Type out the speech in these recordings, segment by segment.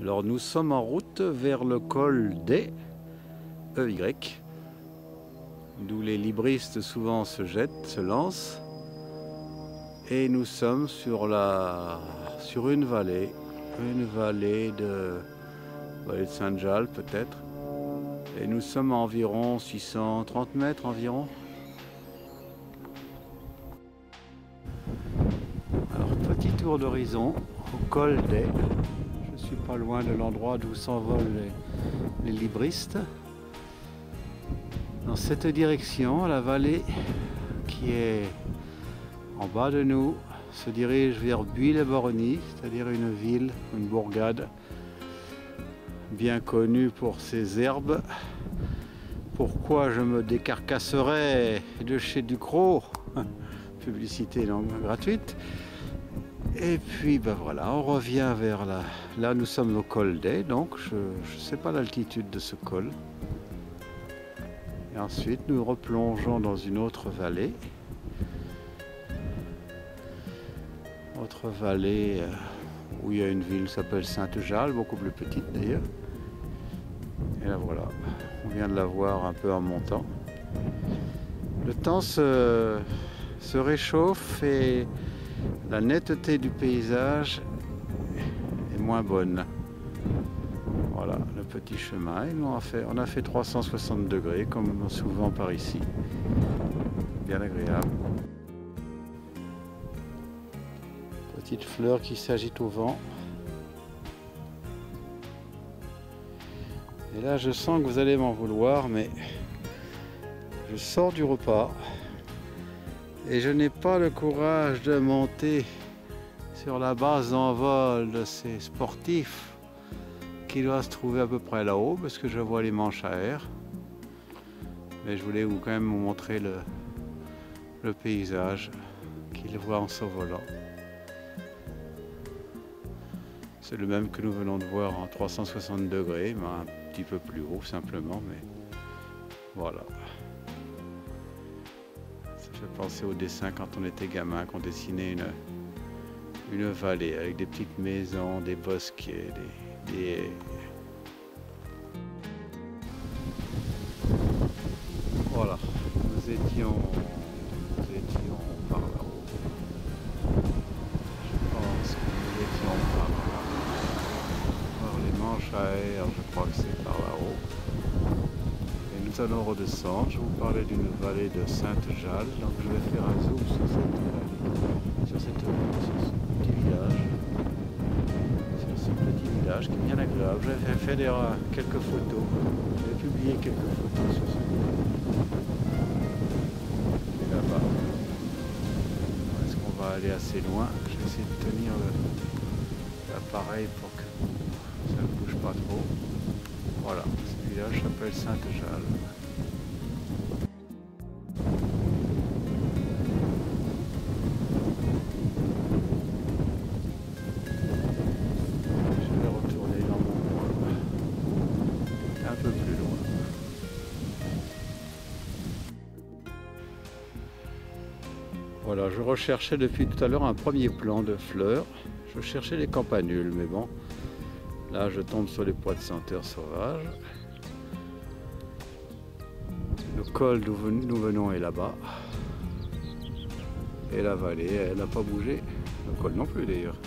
Alors nous sommes en route vers le col des EY, d'où les libristes souvent se jettent, se lancent. Et nous sommes sur une vallée de Saint-Jalles peut-être. Et nous sommes à environ 630 mètres environ. Alors petit tour d'horizon au col des. Je suis pas loin de l'endroit d'où s'envolent les libristes. Dans cette direction, la vallée qui est en bas de nous se dirige vers Buis-les-Baronnies, c'est-à-dire une ville, une bourgade bien connue pour ses herbes. Pourquoi je me décarcasserais de chez Ducrot? Publicité non gratuite. Et puis ben voilà, on revient vers là. Là nous sommes au col des, donc je ne sais pas l'altitude de ce col. Et ensuite nous replongeons dans une autre vallée. Autre vallée où il y a une ville qui s'appelle Sainte-Jalles, beaucoup plus petite d'ailleurs. Et là voilà, on vient de la voir un peu en montant. Le temps se réchauffe et la netteté du paysage est moins bonne. Voilà le petit chemin. Et nous on a fait 360 degrés comme souvent par ici. Bien agréable. Petite fleur qui s'agite au vent. Et là je sens que vous allez m'en vouloir, mais je sors du repas et je n'ai pas le courage de monter sur la base d'envol de ces sportifs qui doivent se trouver à peu près là-haut, parce que je vois les manches à air. Mais je voulais quand même vous montrer le paysage qu'ils voient en s'envolant. C'est le même que nous venons de voir en 360 degrés, mais un petit peu plus haut simplement, mais voilà. Ça fait penser au dessin quand on était gamin, qu'on dessinait une vallée avec des petites maisons, des bosquets, des haies. Voilà, nous étions par là-haut. Je pense que nous étions par là. Alors les manches à air, je crois que c'est par là-haut. Et nous allons redescendre. Je vous parlais d'une vallée de Sainte-Jalles, donc je vais faire un zoom sur ce petit village. Sur ce petit village qui est bien agréable. J'avais fait d'ailleurs quelques photos. J'ai publié quelques photos sur ce village. Et là-bas. Est-ce qu'on va aller assez loin? Je vais essayer de tenir l'appareil pour que ça ne bouge pas trop. Voilà, ce village s'appelle Sainte-Jalles. Je vais retourner dans mon coin, un peu plus loin. Voilà, je recherchais depuis tout à l'heure un premier plan de fleurs. Je cherchais les campanules, mais bon, là je tombe sur les pois de senteur sauvage. Le col d'où nous venons est là-bas. Et la vallée, elle n'a pas bougé. Le col non plus d'ailleurs.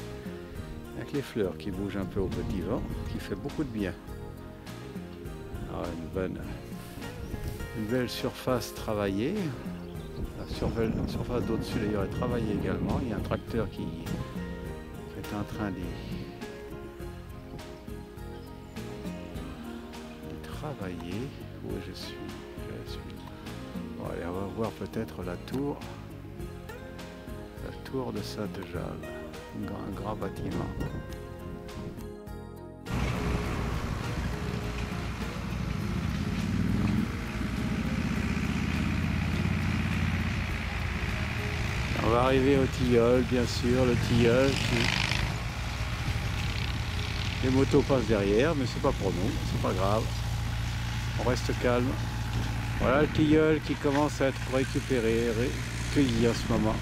Avec les fleurs qui bougent un peu au petit vent, qui fait beaucoup de bien. Ah, une belle surface travaillée. La surface d'au-dessus d'ailleurs est travaillée également. Il y a un tracteur qui est en train d'y travailler. Où je suis? Bon, allez, on va voir peut-être la tour de Sainte-Jalles, un grand bâtiment. On va arriver au tilleul, bien sûr, le tilleul les motos passent derrière, mais c'est pas pour nous, c'est pas grave. On reste calme. Voilà le tilleul qui commence à être récupéré, cueilli en ce moment.